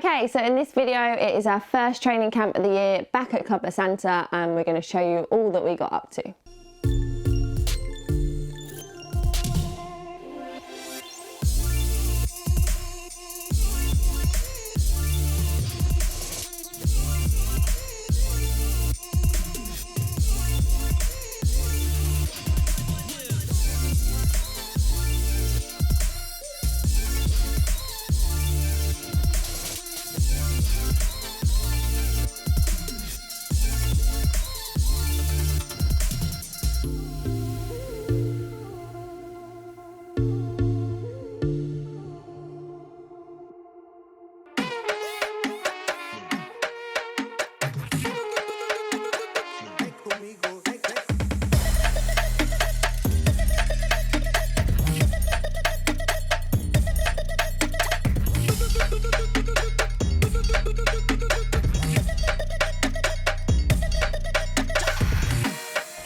Okay, so in this video, it is our first training camp of the year back at Club Santa, and we're going to show you all that we got up to.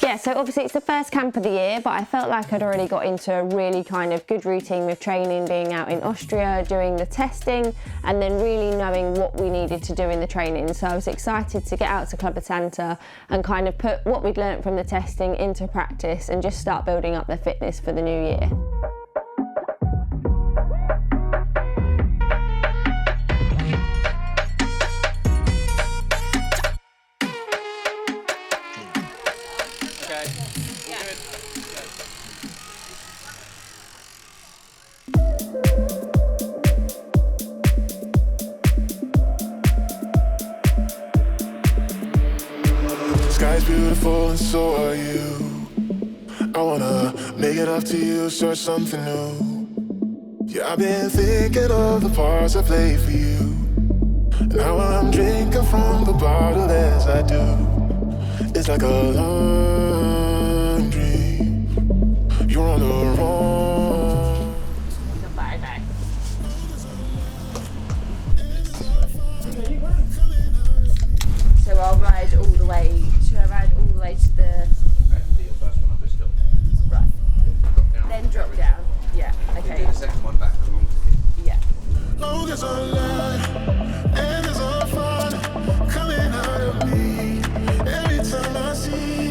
Yeah, so obviously it's the first camp of the year, but I felt like I'd already got into a really kind of good routine with training, being out in Austria, doing the testing, and then really knowing what we needed to do in the training. So I was excited to get out to Club Santa and kind of put what we'd learnt from the testing into practice and just start building up the fitness for the new year. Sky's beautiful and so are you. I wanna make it up to you, start something new. Yeah, I've been thinking of the parts I played for you. Now I'm drinking from the bottle as I do. It's like a long dream. You're on the wrong. So I'll ride all the way. Should I ride all the way to the... Right. Then drop down. Yeah, okay. The second one back along to it. Yeah. Long as I lie, and there's all fun coming out of me every time I see.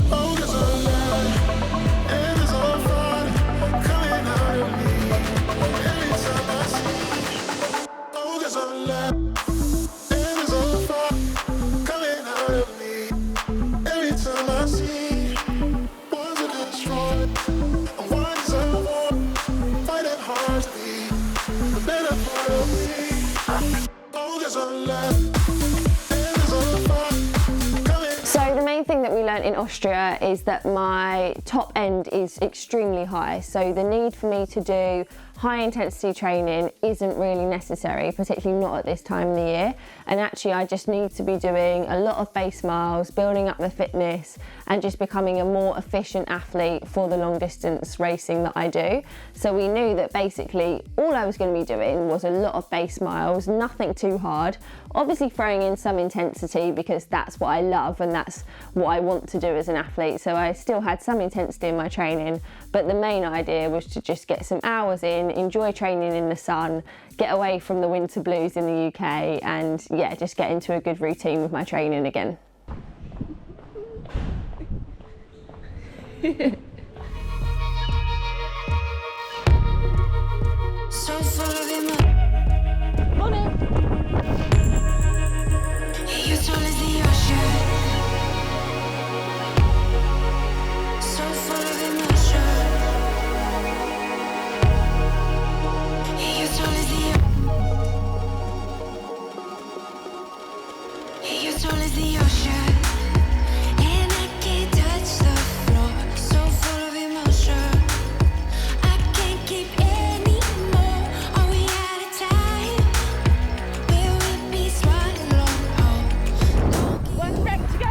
Long as I lie, and there's all fun coming out of me every time I see. Long as I lie, and there's all fun coming out of me every time I see. Ones are destroyed, and ones are born, fighting hard to be the better part of me. Long as I lie, and there's all fun coming. So the main thing that we learnt in Austria is that my top end is extremely high. So the need for me to do high intensity training isn't really necessary, particularly not at this time of the year. And actually I just need to be doing a lot of base miles, building up the fitness and just becoming a more efficient athlete for the long distance racing that I do. So we knew that basically all I was going to be doing was a lot of base miles, nothing too hard, obviously throwing in some intensity because that's what I love and that's what I want to do as an athlete. So I still had some intensity in my training, but the main idea was to just get some hours in, enjoy training in the sun, get away from the winter blues in the UK, and yeah, just get into a good routine with my training again. Morning. You're tall as the ocean, so full of emotion. You're tall as the ocean, and I can't touch the floor. So full of emotion, I can't keep anymore. Are we out of time? Will we be swallowed? One rep to go.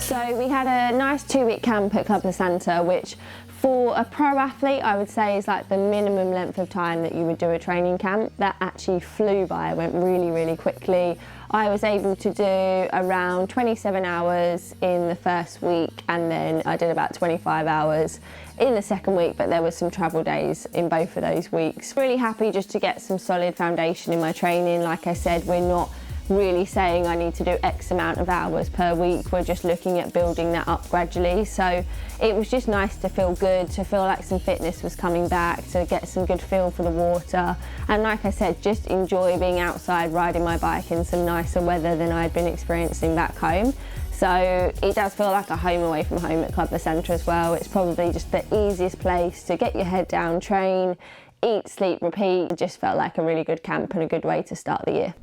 So we had a nice 2-week camp at Club Santa, which for a pro athlete I would say is like the minimum length of time that you would do a training camp. That actually flew by, went really, really quickly. I was able to do around 27 hours in the first week, and then I did about 25 hours in the second week, but there was some travel days in both of those weeks. Really happy just to get some solid foundation in my training. Like I said, we're not really saying I need to do X amount of hours per week. We're just looking at building that up gradually. So it was just nice to feel good, to feel like some fitness was coming back, to get some good feel for the water. And like I said, just enjoy being outside, riding my bike in some nicer weather than I'd been experiencing back home. So it does feel like a home away from home at Club Centre as well. It's probably just the easiest place to get your head down, train, eat, sleep, repeat. It just felt like a really good camp and a good way to start the year.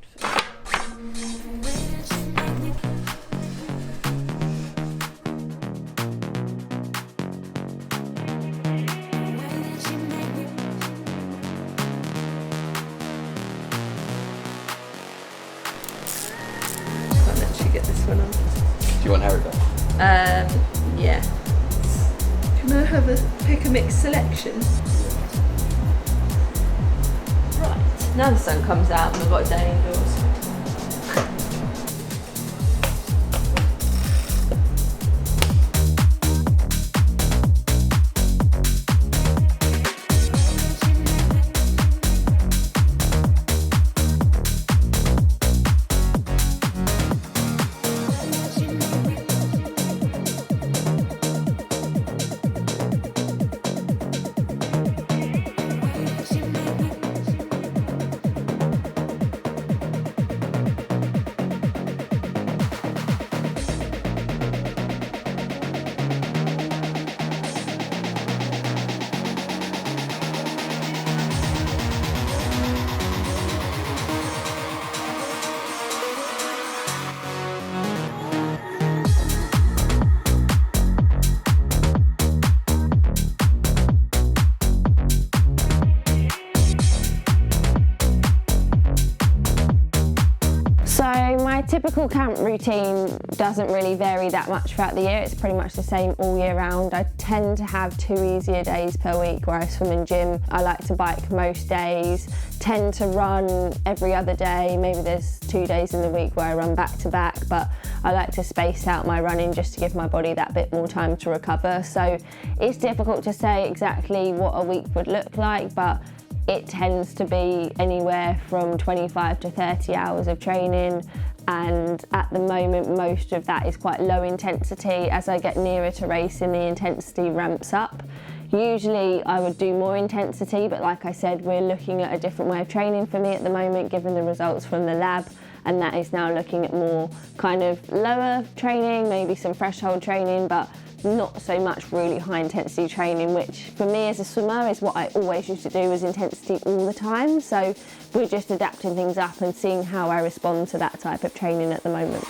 Can't actually get this one on. Do you want Harry back? Yeah. Can I have a pick a mix selection? Right. Now the sun comes out and we've got a day indoors. My typical camp routine doesn't really vary that much throughout the year. It's pretty much the same all year round. I tend to have 2 easier days per week where I swim and gym. I like to bike most days, tend to run every other day. Maybe there's 2 days in the week where I run back to back, but I like to space out my running just to give my body that bit more time to recover. So it's difficult to say exactly what a week would look like, but it tends to be anywhere from 25 to 30 hours of training, and at the moment most of that is quite low intensity. As I get nearer to racing, the intensity ramps up. Usually I would do more intensity, but like I said, we're looking at a different way of training for me at the moment given the results from the lab, and that is now looking at more kind of lower training, maybe some threshold training, but not so much really high intensity training, which for me as a swimmer is what I always used to do, was intensity all the time. So we're just adapting things up and seeing how I respond to that type of training at the moment.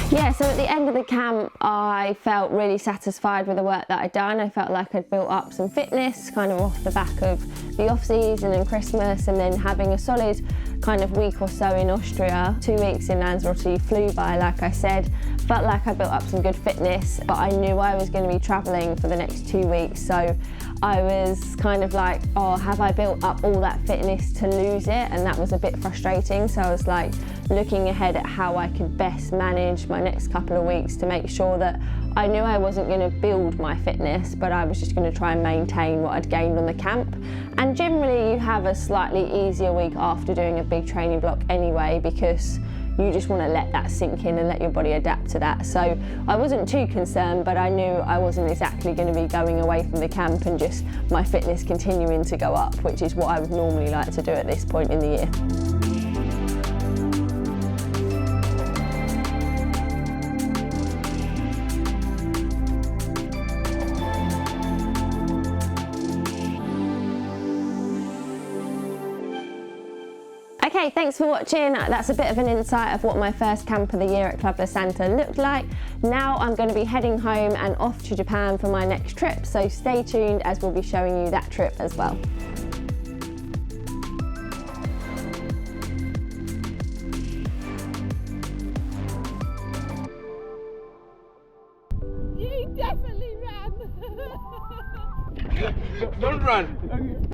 Yeah, so at the end of the camp, I felt really satisfied with the work that I'd done. I felt like I'd built up some fitness kind of off the back of the off-season and Christmas, and then having a solid kind of week or so in Austria. 2 weeks in Lanzarote flew by, like I said. Felt like I built up some good fitness, but I knew I was going to be travelling for the next 2 weeks, so I was kind of like, oh, have I built up all that fitness to lose it? And that was a bit frustrating. So I was like looking ahead at how I could best manage my next couple of weeks to make sure that I knew I wasn't going to build my fitness, but I was just going to try and maintain what I'd gained on the camp. And generally you have a slightly easier week after doing a big training block anyway, because you just want to let that sink in and let your body adapt to that. So I wasn't too concerned, but I knew I wasn't exactly going to be going away from the camp and just my fitness continuing to go up, which is what I would normally like to do at this point in the year. Okay, thanks for watching. That's a bit of an insight of what my first camp of the year at Club La Santa looked like. Now I'm going to be heading home and off to Japan for my next trip, so stay tuned as we'll be showing you that trip as well. You definitely ran. Don't run.